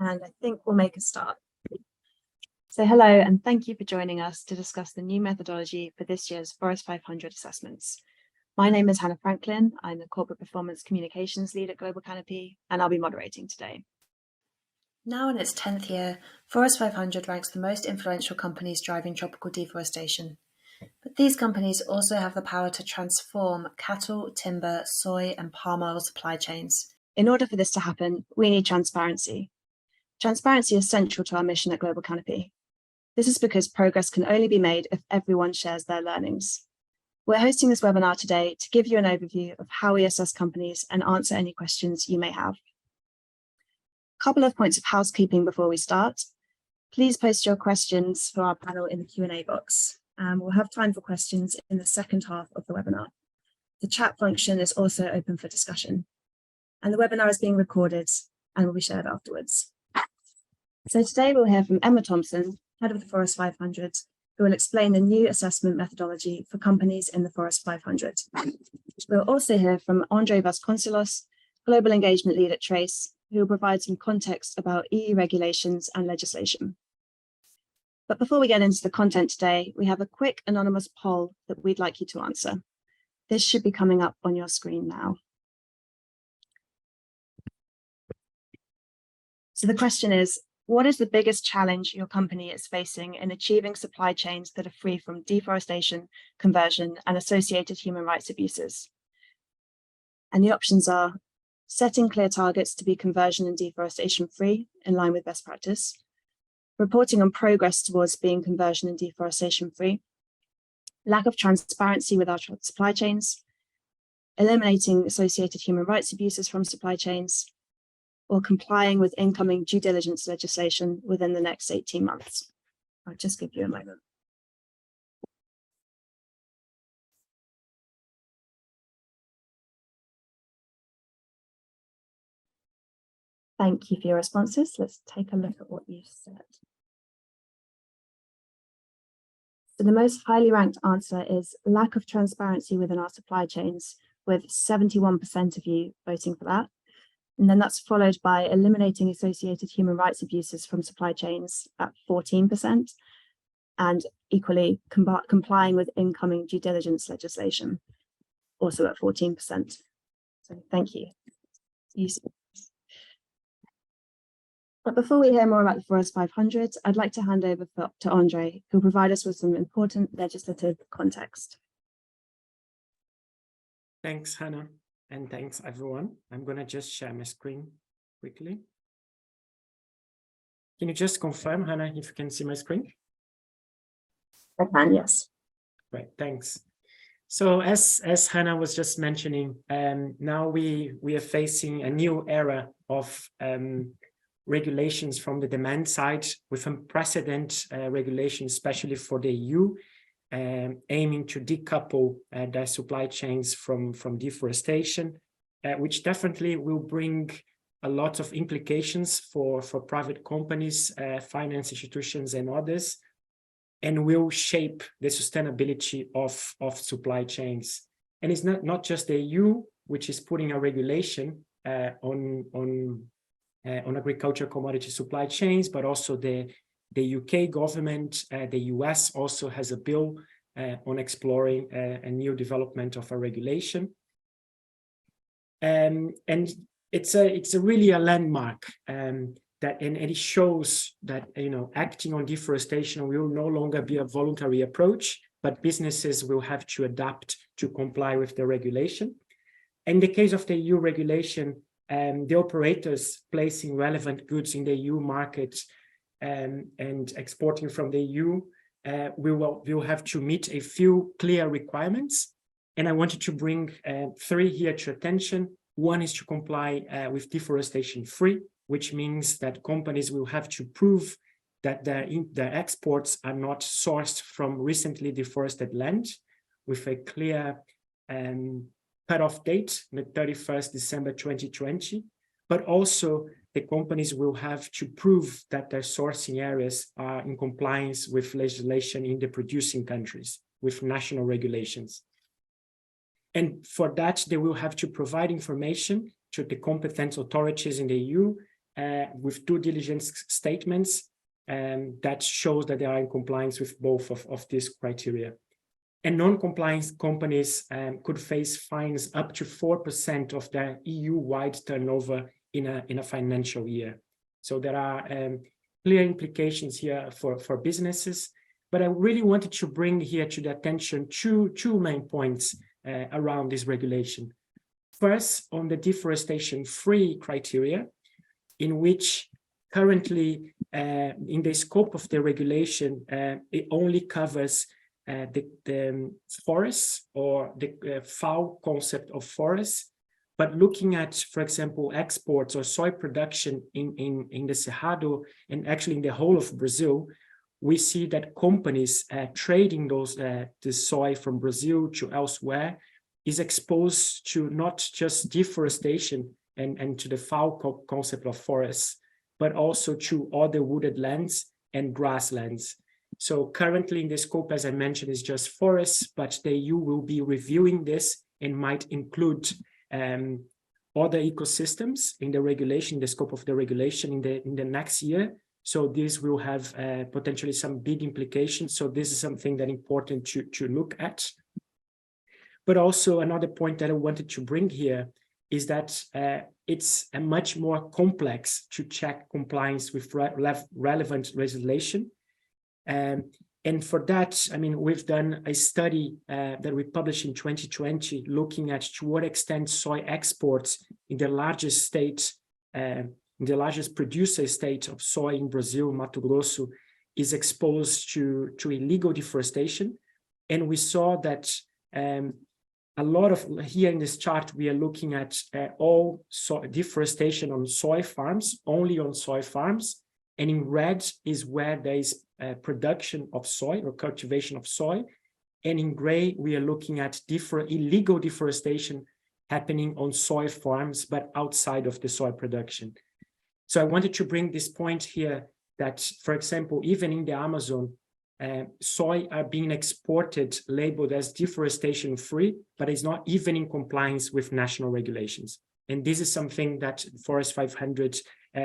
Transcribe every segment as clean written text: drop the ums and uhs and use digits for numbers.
and I think we'll make a start. So hello, and thank you for joining us to discuss the new methodology for this year's Forest 500 assessments. My name is Hannah Franklin. I'm the Corporate Performance Communications Lead at Global Canopy, and I'll be moderating today. Now in its 10th year, Forest 500 ranks the most influential companies driving tropical deforestation. But these companies also have the power to transform cattle, timber, soy, and palm oil supply chains. In order for this to happen, we need transparency. Transparency is central to our mission at Global Canopy. This is because progress can only be made if everyone shares their learnings. We're hosting this webinar today to give you an overview of how we assess companies and answer any questions you may have. A couple of points of housekeeping before we start. Please post your questions for our panel in the Q&A box. We'll have time for questions in the second half of the webinar. The chat function is also open for discussion. And the webinar is being recorded and will be shared afterwards. So today we'll hear from Emma Thomson, head of the Forest 500, who will explain the new assessment methodology for companies in the Forest 500. We'll also hear from André Vasconcelos, Global Engagement Lead at Trace, who will provide some context about EU regulations and legislation. But before we get into the content today, we have a quick anonymous poll that we'd like you to answer. This should be coming up on your screen now. So the question is, what is the biggest challenge your company is facing in achieving supply chains that are free from deforestation, conversion, and associated human rights abuses? And the options are setting clear targets to be conversion and deforestation free in line with best practice, reporting on progress towards being conversion and deforestation free, lack of transparency with our supply chains, eliminating associated human rights abuses from supply chains, or complying with incoming due diligence legislation within the next 18 months. I'll just give you a moment. Thank you for your responses. Let's take a look at what you said. So the most highly ranked answer is lack of transparency within our supply chains, with 71% of you voting for that. And then that's followed by eliminating associated human rights abuses from supply chains at 14%, and equally complying with incoming due diligence legislation, also at 14%. So thank you. But before we hear more about the Forest 500, I'd like to hand over to André, who will provide us with some important legislative context. Thanks, Hannah. And thanks, everyone. I'm going to just share my screen quickly. Can you just confirm, Hannah, if you can see my screen? I can, yes. Great, thanks. So as Hannah was just mentioning, now we are facing a new era of regulations from the demand side with unprecedented regulations, especially for the EU, aiming to decouple their supply chains from deforestation, which definitely will bring a lot of implications for private companies, finance institutions and others, and will shape the sustainability of supply chains. And it's not just the EU, which is putting a regulation on agricultural commodity supply chains, but also the UK government, the US also has a bill on exploring a new development of a regulation. And it's really a landmark and it shows that, acting on deforestation will no longer be a voluntary approach, but businesses will have to adapt to comply with the regulation. In the case of the EU regulation, the operators placing relevant goods in the EU market and exporting from the EU will have to meet a few clear requirements. And I wanted to bring three here to attention. One is to comply with deforestation free, which means that companies will have to prove that their exports are not sourced from recently deforested land, with a clear cutoff date, the 31st December 2020, but also the companies will have to prove that their sourcing areas are in compliance with legislation in the producing countries, with national regulations. And for that, they will have to provide information to the competent authorities in the EU with due diligence statements that shows that they are in compliance with both of these criteria. And non-compliant companies could face fines up to 4% of their EU-wide turnover in a financial year. So there are clear implications here for businesses. But I really wanted to bring here to the attention two main points around this regulation. First, on the deforestation-free criteria, in which currently in the scope of the regulation, it only covers the forests or the FAQ concept of forests. But looking at, for example, exports or soy production in the Cerrado and actually in the whole of Brazil, we see that companies trading the soy from Brazil to elsewhere is exposed to not just deforestation and to the FAQ concept of forests, but also to other wooded lands and grasslands. So currently in the scope, as I mentioned, is just forests, but the EU will be reviewing this and might include other ecosystems in the regulation, the scope of the regulation in the next year. So this will have potentially some big implications. So this is something that is important to look at. But also another point that I wanted to bring here is that it's a much more complex to check compliance with relevant legislation. And for that, I mean, we've done a study that we published in 2020, looking at to what extent soy exports in the largest state, in the largest producer state of soy in Brazil, Mato Grosso, is exposed to illegal deforestation. And we saw that a lot of, here in this chart, we are looking at all deforestation on soy farms, only on soy farms. And in red is where there is production of soy or cultivation of soy. And in gray, we are looking at illegal deforestation happening on soy farms, but outside of the soy production. So I wanted to bring this point here that, for example, even in the Amazon, soy are being exported labeled as deforestation free, but it's not even in compliance with national regulations. And this is something that Forest 500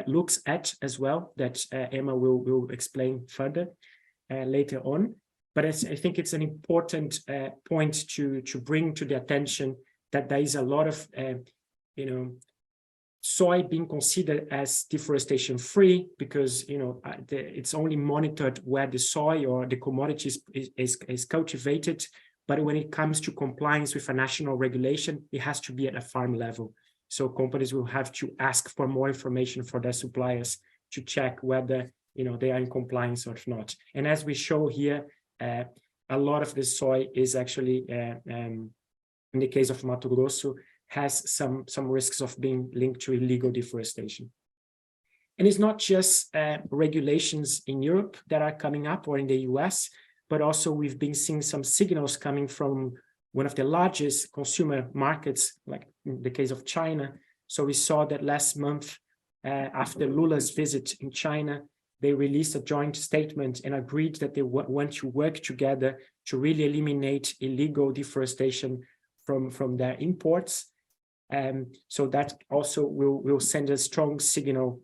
looks at as well, that Emma will explain further later on. But I think it's an important point to bring to the attention that there is a lot of, soy being considered as deforestation free because, it's only monitored where the soy or the commodities is cultivated. But when it comes to compliance with a national regulation, it has to be at a farm level. So companies will have to ask for more information for their suppliers to check whether, they are in compliance or not. And as we show here, a lot of the soy is actually, in the case of Mato Grosso, has some risks of being linked to illegal deforestation. And it's not just regulations in Europe that are coming up or in the US, but also we've been seeing some signals coming from one of the largest consumer markets, like in the case of China. So we saw that last month, after Lula's visit in China, they released a joint statement and agreed that they want to work together to really eliminate illegal deforestation from their imports. So that also will send a strong signal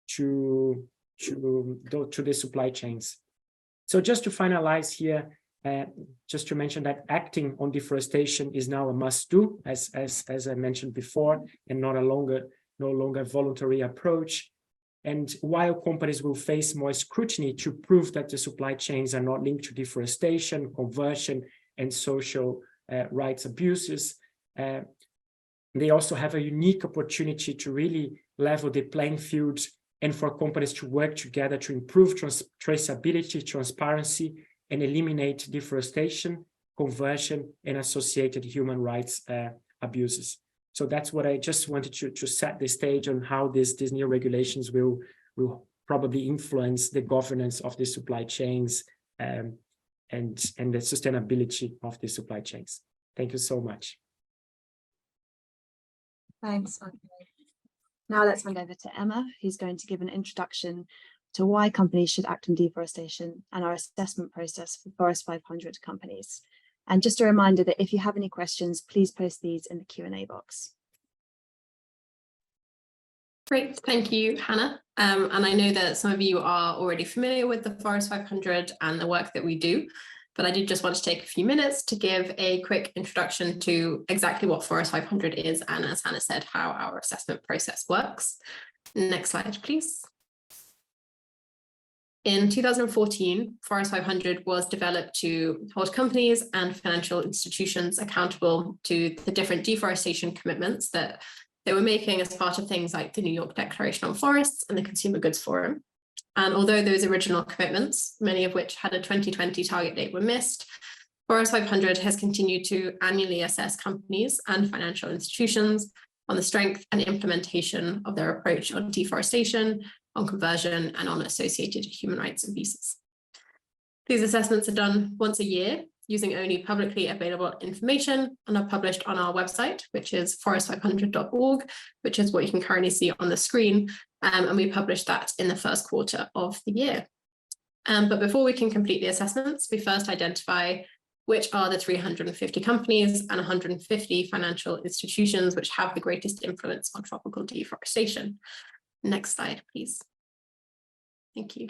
to the supply chains. So just to finalize here, just to mention that acting on deforestation is now a must-do, as I mentioned before, and no longer voluntary approach. And while companies will face more scrutiny to prove that the supply chains are not linked to deforestation, conversion, and social rights abuses, they also have a unique opportunity to really level the playing field and for companies to work together to improve traceability, transparency, and eliminate deforestation, conversion, and associated human rights abuses. So that's what I just wanted to set the stage on how these new regulations will probably influence the governance of the supply chains and the sustainability of the supply chains. Thank you so much. Thanks, Andre. Now let's hand over to Emma, who's going to give an introduction to why companies should act on deforestation and our assessment process for Forest 500 companies. And just a reminder that if you have any questions, please post these in the Q&A box. Great, thank you, Hannah. And I know that some of you are already familiar with the Forest 500 and the work that we do, but I did just want to take a few minutes to give a quick introduction to exactly what Forest 500 is, and as Hannah said, how our assessment process works. Next slide, please. In 2014, Forest 500 was developed to hold companies and financial institutions accountable to the different deforestation commitments that they were making as part of things like the New York Declaration on Forests and the Consumer Goods Forum. And although those original commitments, many of which had a 2020 target date, were missed, Forest 500 has continued to annually assess companies and financial institutions on the strength and implementation of their approach on deforestation, on conversion, and on associated human rights abuses. These assessments are done once a year using only publicly available information and are published on our website, which is forest500.org, which is what you can currently see on the screen. And we publish that in the first quarter of the year. But before we can complete the assessments, we first identify which are the 350 companies and 150 financial institutions which have the greatest influence on tropical deforestation. Next slide, please. Thank you.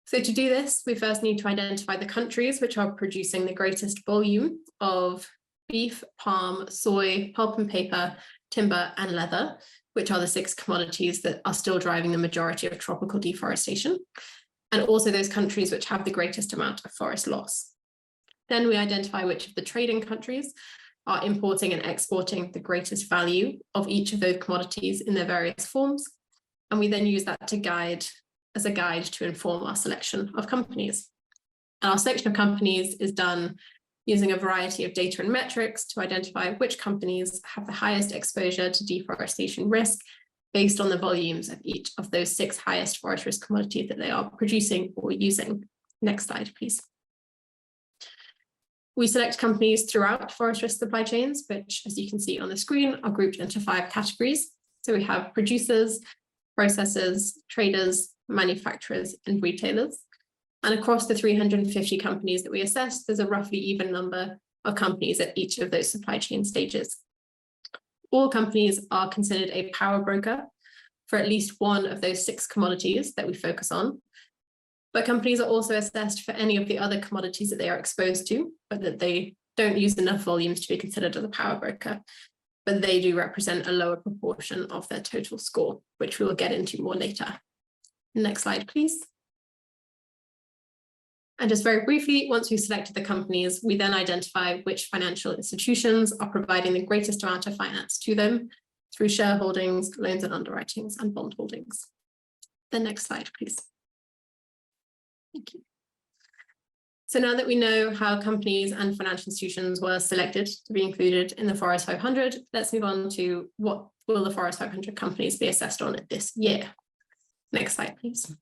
So to do this, we first need to identify the countries which are producing the greatest volume of beef, palm, soy, pulp and paper, timber, and leather, which are the 6 commodities that are still driving the majority of tropical deforestation, and also those countries which have the greatest amount of forest loss. Then we identify which of the trading countries are importing and exporting the greatest value of each of those commodities in their various forms. And we then use that as a guide to inform our selection of companies. And our selection of companies is done using a variety of data and metrics to identify which companies have the highest exposure to deforestation risk based on the volumes of each of those 6 highest forest risk commodities that they are producing or using. Next slide, please. We select companies throughout forest risk supply chains, which, as you can see on the screen, are grouped into 5 categories. So we have producers, processors, traders, manufacturers, and retailers. And across the 350 companies that we assess, there's a roughly even number of companies at each of those supply chain stages. All companies are considered a power broker for at least one of those 6 commodities that we focus on. But companies are also assessed for any of the other commodities that they are exposed to, but that they don't use enough volumes to be considered as a power broker. But they do represent a lower proportion of their total score, which we will get into more later. Next slide, please. And just very briefly, once we've selected the companies, we then identify which financial institutions are providing the greatest amount of finance to them through shareholdings, loans and underwritings, and bond holdings. The next slide, please. Thank you. So now that we know how companies and financial institutions were selected to be included in the Forest 500, let's move on to what will the Forest 500 companies be assessed on this year. Next slide, please.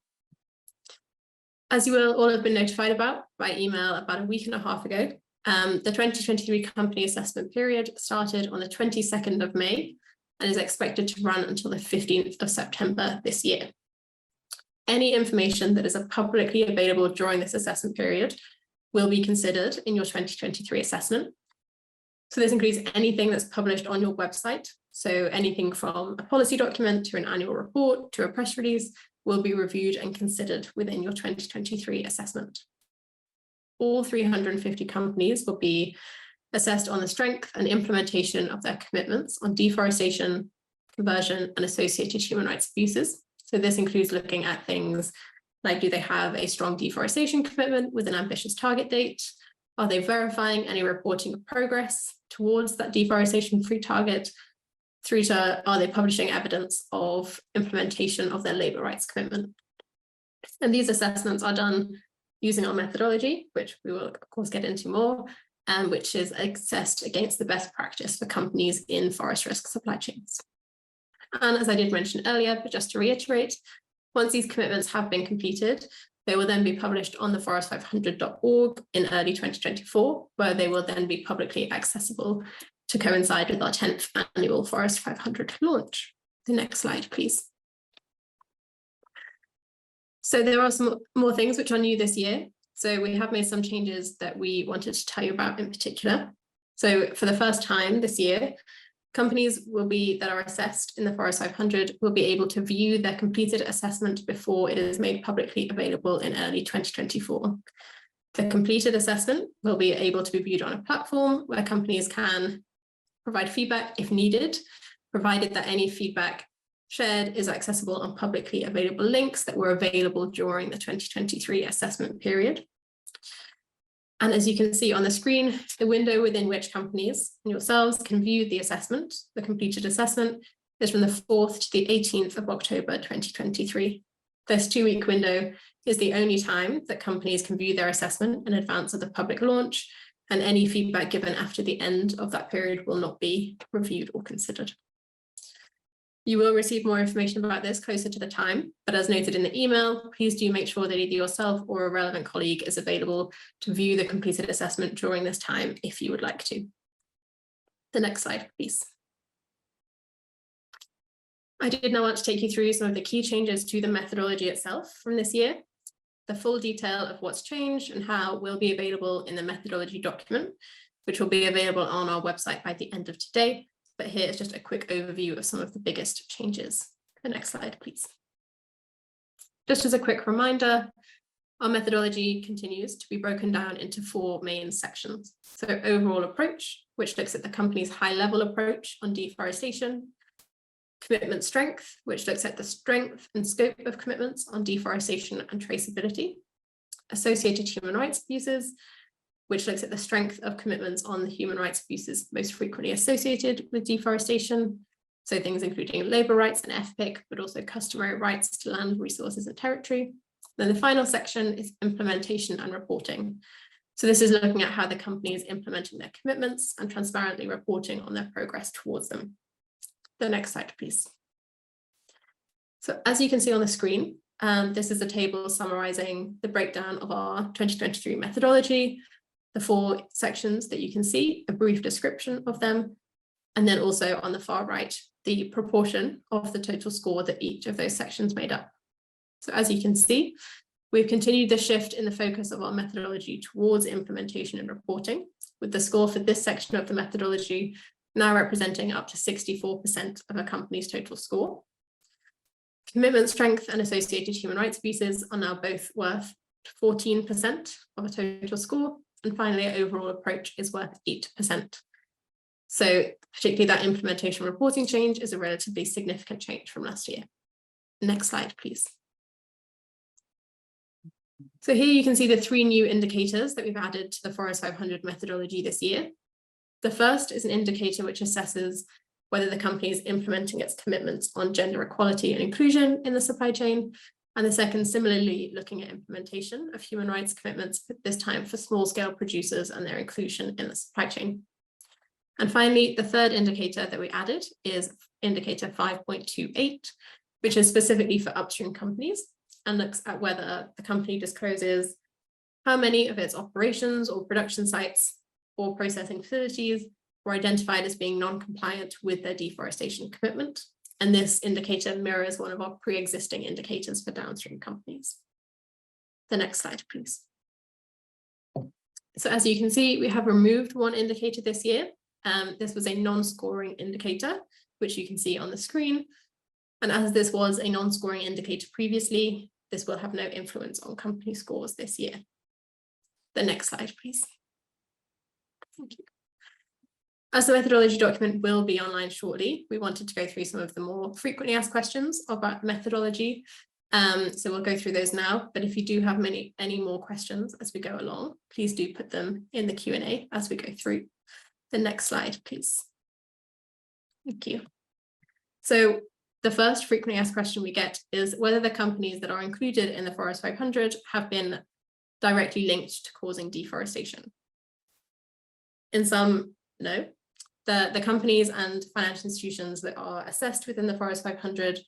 As you will all have been notified about by email about a week and a half ago, the 2023 company assessment period started on the 22nd of May and is expected to run until the 15th of September this year. Any information that is publicly available during this assessment period will be considered in your 2023 assessment. So this includes anything that's published on your website. So anything from a policy document to an annual report to a press release will be reviewed and considered within your 2023 assessment. All 350 companies will be assessed on the strength and implementation of their commitments on deforestation, conversion, and associated human rights abuses. So this includes looking at things like, do they have a strong deforestation commitment with an ambitious target date? Are they verifying any reporting of progress towards that deforestation-free target? Through to, are they publishing evidence of implementation of their labor rights commitment? And these assessments are done using our methodology, which we will of course get into more, and which is assessed against the best practice for companies in forest risk supply chains. And as I did mention earlier, but just to reiterate, once these commitments have been completed, they will then be published on the forest500.org in early 2024, where they will then be publicly accessible to coincide with our 10th annual Forest 500 launch. The next slide, please. So there are some more things which are new this year. So we have made some changes that we wanted to tell you about in particular. So for the first time this year, Companies that are assessed in the Forest 500 will be able to view their completed assessment before it is made publicly available in early 2024. The completed assessment will be able to be viewed on a platform where companies can provide feedback if needed, provided that any feedback shared is accessible on publicly available links that were available during the 2023 assessment period. And as you can see on the screen, the window within which companies and yourselves can view the assessment, the completed assessment, is from the 4th to the 18th of October 2023. This 2-week window is the only time that companies can view their assessment in advance of the public launch, and any feedback given after the end of that period will not be reviewed or considered. You will receive more information about this closer to the time, but as noted in the email, please do make sure that either yourself or a relevant colleague is available to view the completed assessment during this time if you would like to. The next slide, please. I did now want to take you through some of the key changes to the methodology itself from this year. The full detail of what's changed and how will be available in the methodology document, which will be available on our website by the end of today. But here is just a quick overview of some of the biggest changes. The next slide, please. Just as a quick reminder, our methodology continues to be broken down into 4 main sections. So overall approach, which looks at the company's high-level approach on deforestation. Commitment strength, which looks at the strength and scope of commitments on deforestation and traceability. Associated human rights abuses, which looks at the strength of commitments on the human rights abuses most frequently associated with deforestation. So things including labour rights and FPIC, but also customary rights to land, resources and territory. Then the final section is implementation and reporting. So this is looking at how the company is implementing their commitments and transparently reporting on their progress towards them. The next slide, please. So as you can see on the screen, this is a table summarising the breakdown of our 2023 methodology. The 4 sections that you can see, a brief description of them, and then also on the far right, the proportion of the total score that each of those sections made up. So as you can see, we've continued the shift in the focus of our methodology towards implementation and reporting, with the score for this section of the methodology now representing up to 64% of a company's total score. Commitment strength and associated human rights abuses are now both worth 14% of a total score. And finally, our overall approach is worth 8%. So particularly that implementation reporting change is a relatively significant change from last year. Next slide, please. So here you can see the 3 new indicators that we've added to the Forest 500 methodology this year. The first is an indicator which assesses whether the company is implementing its commitments on gender equality and inclusion in the supply chain. And the second, similarly, looking at implementation of human rights commitments, this time for small-scale producers and their inclusion in the supply chain. And finally, the third indicator that we added is indicator 5.28, which is specifically for upstream companies and looks at whether the company discloses how many of its operations or production sites or processing facilities were identified as being non-compliant with their deforestation commitment. And this indicator mirrors one of our pre-existing indicators for downstream companies. The next slide, please. So as you can see, we have removed one indicator this year. This was a non-scoring indicator, which you can see on the screen. And as this was a non-scoring indicator previously, this will have no influence on company scores this year. The next slide, please. Thank you. As the methodology document will be online shortly, we wanted to go through some of the more frequently asked questions about methodology. So we'll go through those now, but if you do have any more questions as we go along, please do put them in the Q&A as we go through. The next slide, please. Thank you. So the first frequently asked question we get is whether the companies that are included in the Forest 500 have been directly linked to causing deforestation. In some, no. The companies and financial institutions that are assessed within the Forest 500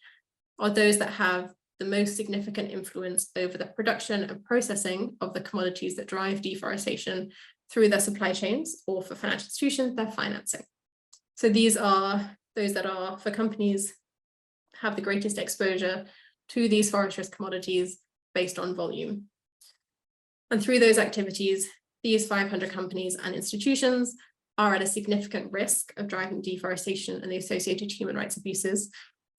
are those that have the most significant influence over the production and processing of the commodities that drive deforestation through their supply chains, or for financial institutions, their financing. So these are those that are, for companies, have the greatest exposure to these forest risk commodities based on volume. And through those activities, these 500 companies and institutions are at a significant risk of driving deforestation and the associated human rights abuses,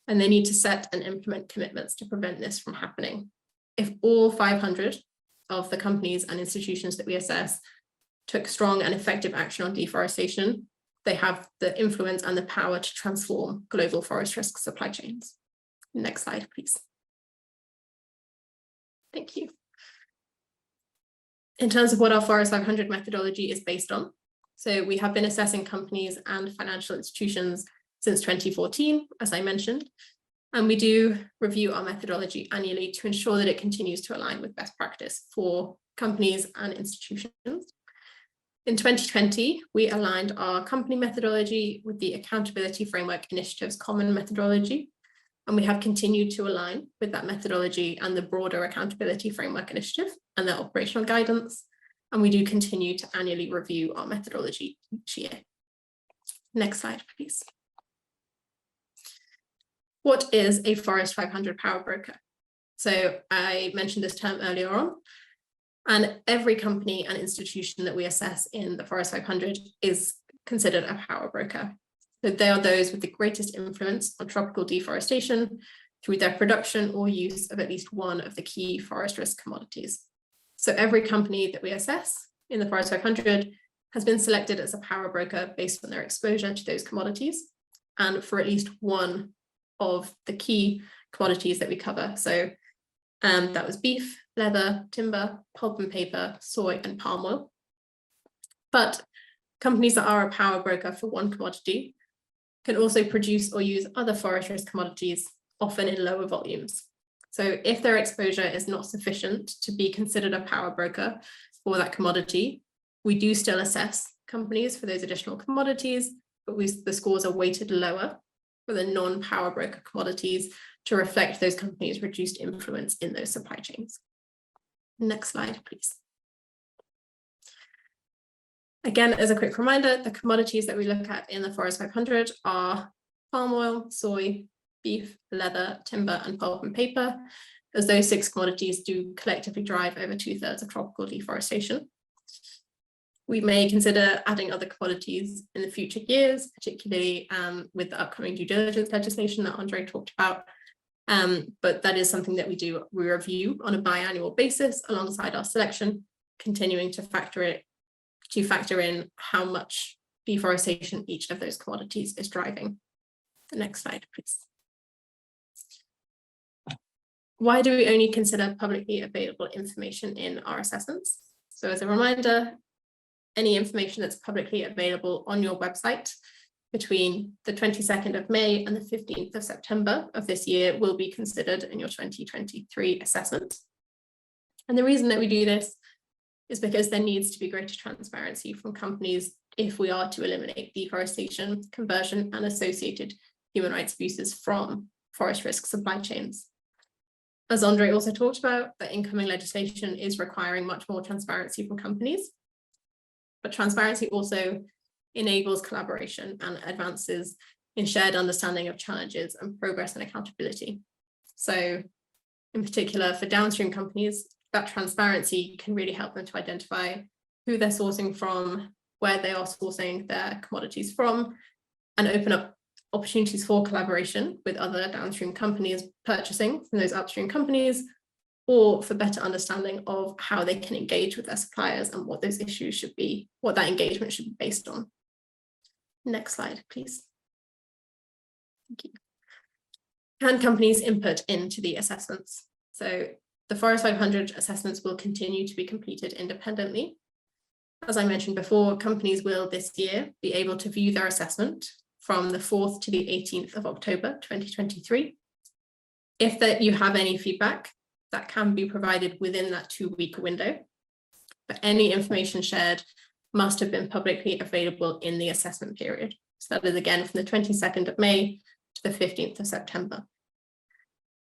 and they need to set and implement commitments to prevent this from happening. If all 500 of the companies and institutions that we assess took strong and effective action on deforestation, they have the influence and the power to transform global forest risk supply chains. Next slide, please. Thank you. In terms of what our Forest 500 methodology is based on, so we have been assessing companies and financial institutions since 2014, as I mentioned, and we do review our methodology annually to ensure that it continues to align with best practice for companies and institutions. In 2020, we aligned our company methodology with the Accountability Framework Initiative's common methodology, and we have continued to align with that methodology and the broader Accountability Framework Initiative and their operational guidance, and we do continue to annually review our methodology each year. Next slide, please. What is a Forest 500 power broker? So I mentioned this term earlier on, and every company and institution that we assess in the Forest 500 is considered a power broker. So they are those with the greatest influence on tropical deforestation through their production or use of at least one of the key forest risk commodities. So every company that we assess in the Forest 500 has been selected as a power broker based on their exposure to those commodities and for at least one of the key commodities that we cover. So that was beef, leather, timber, pulp and paper, soy, and palm oil. But companies that are a power broker for one commodity can also produce or use other forest risk commodities, often in lower volumes. So if their exposure is not sufficient to be considered a power broker for that commodity, we do still assess companies for those additional commodities, but the scores are weighted lower for the non-power broker commodities to reflect those companies' reduced influence in those supply chains. Next slide, please. Again, as a quick reminder, the commodities that we look at in the Forest 500 are palm oil, soy, beef, leather, timber, and pulp and paper, as those 6 commodities do collectively drive over 2/3 of tropical deforestation. We may consider adding other commodities in the future years, particularly with the upcoming due diligence legislation that André talked about. But that is something that we review on a biannual basis alongside our selection, continuing to factor in how much deforestation each of those commodities is driving. The next slide, please. Why do we only consider publicly available information in our assessments? So as a reminder, any information that's publicly available on your website between the 22nd of May and the 15th of September of this year will be considered in your 2023 assessment. And the reason that we do this is because there needs to be greater transparency from companies if we are to eliminate deforestation, conversion, and associated human rights abuses from forest risk supply chains. As André also talked about, the incoming legislation is requiring much more transparency from companies, but transparency also enables collaboration and advances in shared understanding of challenges and progress and accountability. So in particular for downstream companies, that transparency can really help them to identify who they're sourcing from, where they are sourcing their commodities from, and open up opportunities for collaboration with other downstream companies purchasing from those upstream companies, or for better understanding of how they can engage with their suppliers and what those issues should be, what that engagement should be based on. Next slide, please. Thank you. Can companies input into the assessments? So the Forest 500 assessments will continue to be completed independently. As I mentioned before, companies will this year be able to view their assessment from the 4th to the 18th of October 2023. If you have any feedback, that can be provided within that 2-week window, but any information shared must have been publicly available in the assessment period. So that is again from the 22nd of May to the 15th of September.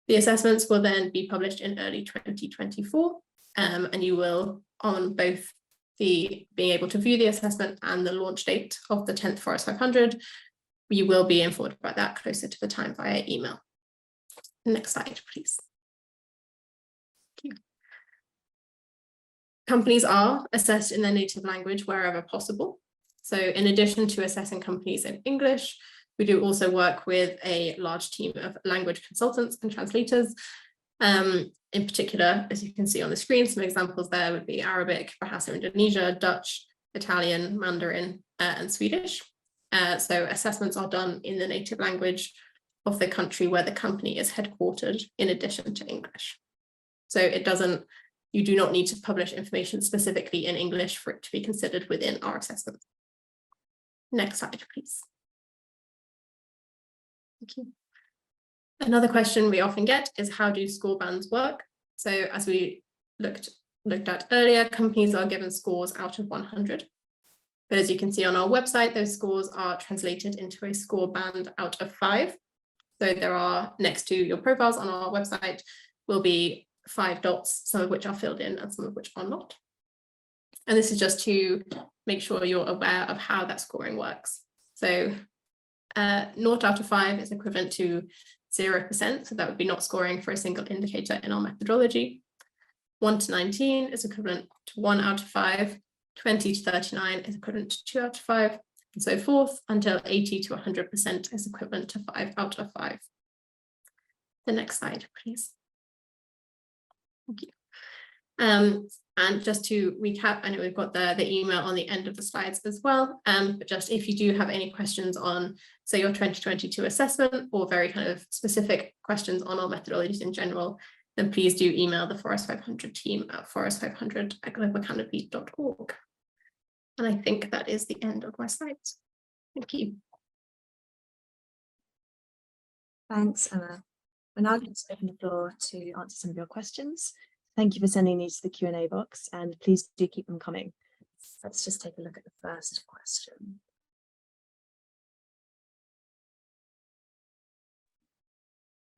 The assessments will then be published in early 2024, and you will, on both the being able to view the assessment and the launch date of the 10th Forest 500, you will be informed about that closer to the time via email. Next slide, please. Thank you. Companies are assessed in their native language wherever possible. So in addition to assessing companies in English, we do also work with a large team of language consultants and translators. In particular, as you can see on the screen, some examples there would be Arabic, Bahasa Indonesia, Dutch, Italian, Mandarin, and Swedish. So assessments are done in the native language of the country where the company is headquartered, in addition to English. So you do not need to publish information specifically in English for it to be considered within our assessment. Next slide, please. Thank you. Another question we often get is, how do score bands work? So as we looked at earlier, companies are given scores out of 100. But as you can see on our website, those scores are translated into a score band out of 5. So there are, next to your profiles on our website, will be 5 dots, some of which are filled in and some of which are not. And this is just to make sure you're aware of how that scoring works. So 0 out of 5 is equivalent to 0%, so that would be not scoring for a single indicator in our methodology. 1 to 19 is equivalent to 1 out of 5, 20 to 39 is equivalent to 2 out of 5, and so forth, until 80 to 100% is equivalent to 5 out of 5. The next slide, please. Thank you. And just to recap, I know we've got the email on the end of the slides as well, but just if you do have any questions on, say, your 2022 assessment, or very kind of specific questions on our methodologies in general, then please do email the Forest 500 team at forest500@globalcanopy.org. And I think that is the end of my slides. Thank you. Thanks, Anna. We're now going to open the floor to answer some of your questions. Thank you for sending these to the Q&A box, and please do keep them coming. Let's just take a look at the first question.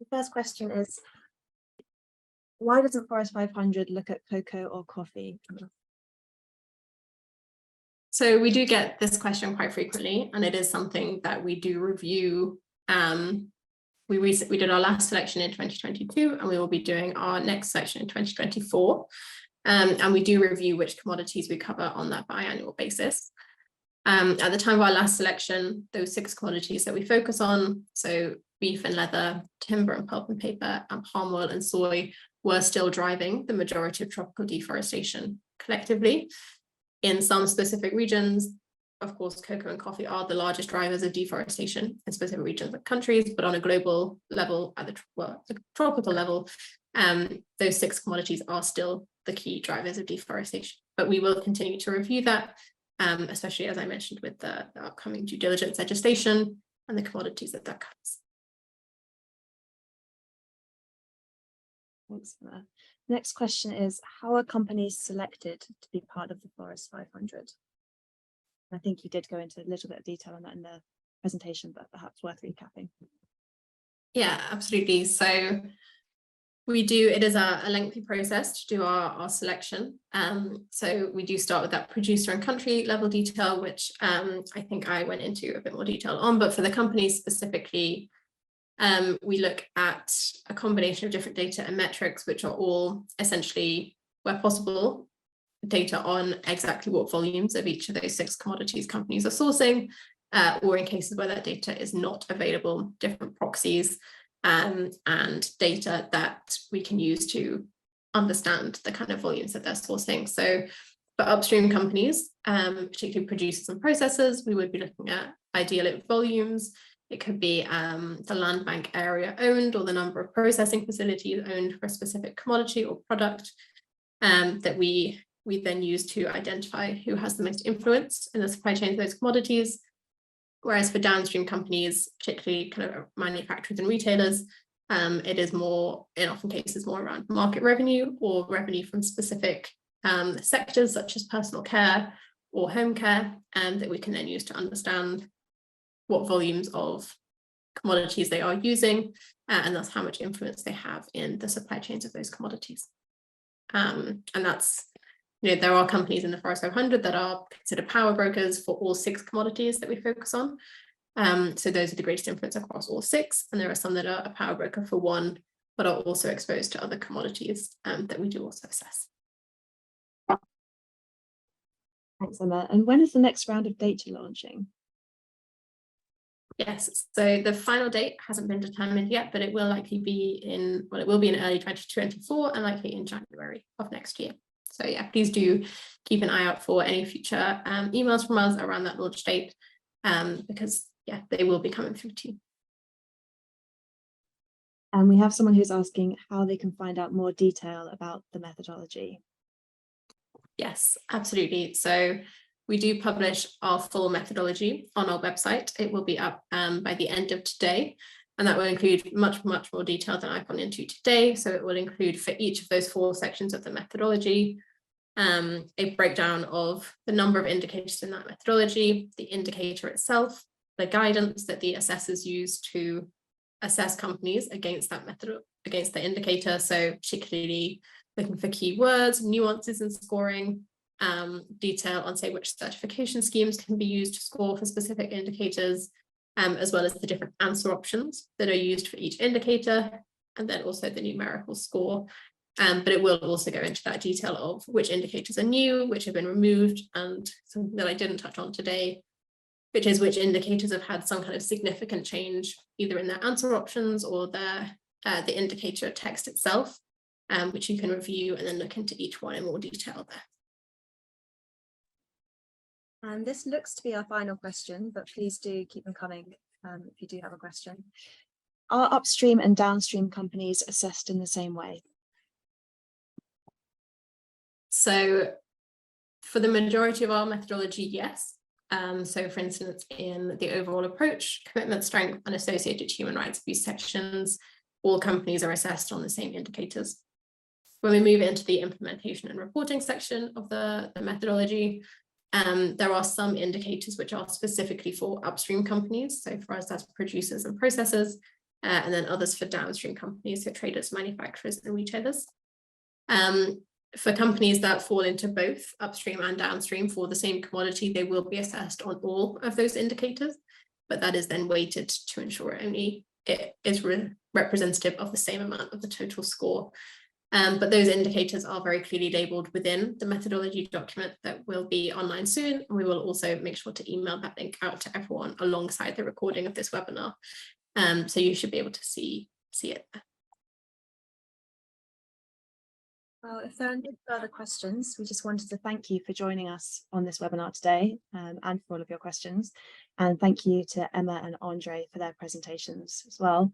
The first question is, why doesn't Forest 500 look at cocoa or coffee? So we do get this question quite frequently, and it is something that we do review. We did our last selection in 2022, and we will be doing our next selection in 2024. And we do review which commodities we cover on that biannual basis. At the time of our last selection, those 6 commodities that we focus on, so beef and leather, timber and pulp and paper, and palm oil and soy, were still driving the majority of tropical deforestation collectively. In some specific regions, of course, cocoa and coffee are the largest drivers of deforestation in specific regions and countries, but on a global level, at the tropical level, those 6 commodities are still the key drivers of deforestation. But we will continue to review that, especially, as I mentioned, with the upcoming due diligence legislation and the commodities that covers. Thanks, Anna. Next question is, how are companies selected to be part of the Forest 500? I think you did go into a little bit of detail on that in the presentation, but perhaps worth recapping. Yeah, absolutely. So it is a lengthy process to do our selection. So we do start with that producer and country level detail, which I think I went into a bit more detail on, but for the companies specifically, we look at a combination of different data and metrics, which are all essentially, where possible, data on exactly what volumes of each of those 6 commodities companies are sourcing, or in cases where that data is not available, different proxies and data that we can use to understand the kind of volumes that they're sourcing. So for upstream companies, particularly producers and processors, we would be looking at ideal volumes. It could be the land bank area owned, or the number of processing facilities owned for a specific commodity or product, that we then use to identify who has the most influence in the supply chain of those commodities. Whereas for downstream companies, particularly kind of manufacturers and retailers, it is more, in often cases, more around market revenue or revenue from specific sectors such as personal care or home care, that we can then use to understand what volumes of commodities they are using, and thus how much influence they have in the supply chains of those commodities. And that's, there are companies in the Forest 500 that are considered power brokers for all 6 commodities that we focus on. So those are the greatest influence across all 6, and there are some that are a power broker for 1, but are also exposed to other commodities that we do also assess. Thanks, Emma. And when is the next round of data launching? Yes, so the final date hasn't been determined yet, but it will likely be in, well, it will be in early 2024 and likely in January of next year. So yeah, please do keep an eye out for any future emails from us around that launch date, because yeah, they will be coming through to you. And we have someone who's asking how they can find out more detail about the methodology. Yes, absolutely. So we do publish our full methodology on our website. It will be up by the end of today, and that will include much more detail than I've gone into today. So it will include for each of those 4 sections of the methodology, a breakdown of the number of indicators in that methodology, the indicator itself, the guidance that the assessors use to assess companies against that method, against the indicator. So particularly looking for keywords, nuances in scoring, detail on, say, which certification schemes can be used to score for specific indicators, as well as the different answer options that are used for each indicator, and then also the numerical score. But it will also go into that detail of which indicators are new, which have been removed, and something that I didn't touch on today, which is which indicators have had some kind of significant change, either in their answer options or their the indicator text itself, which you can review and then look into each one in more detail there. And this looks to be our final question, but please do keep them coming if you do have a question. Are upstream and downstream companies assessed in the same way? So for the majority of our methodology, yes. So for instance, in the overall approach, commitment, strength, and associated human rights abuse sections, all companies are assessed on the same indicators. When we move into the implementation and reporting section of the methodology, there are some indicators which are specifically for upstream companies. So for us, that's producers and processors, and then others for downstream companies, so traders, manufacturers, and retailers. For companies that fall into both upstream and downstream for the same commodity, they will be assessed on all of those indicators, but that is then weighted to ensure only it is representative of the same amount of the total score. But those indicators are very clearly labeled within the methodology document that will be online soon. And we will also make sure to email that link out to everyone alongside the recording of this webinar. So you should be able to see it there. Well, if there are no further questions, we just wanted to thank you for joining us on this webinar today, and for all of your questions. And thank you to Emma and Andre for their presentations as well.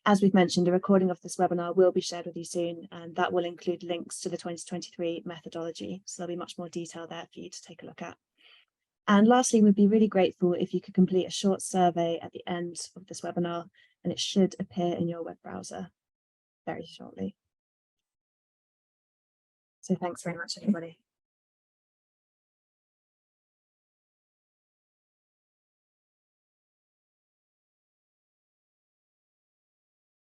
As we've mentioned, a recording of this webinar will be shared with you soon, and that will include links to the 2023 methodology. So there'll be much more detail there for you to take a look at. And lastly, we'd be really grateful if you could complete a short survey at the end of this webinar, and it should appear in your web browser very shortly. So thanks very much, everybody.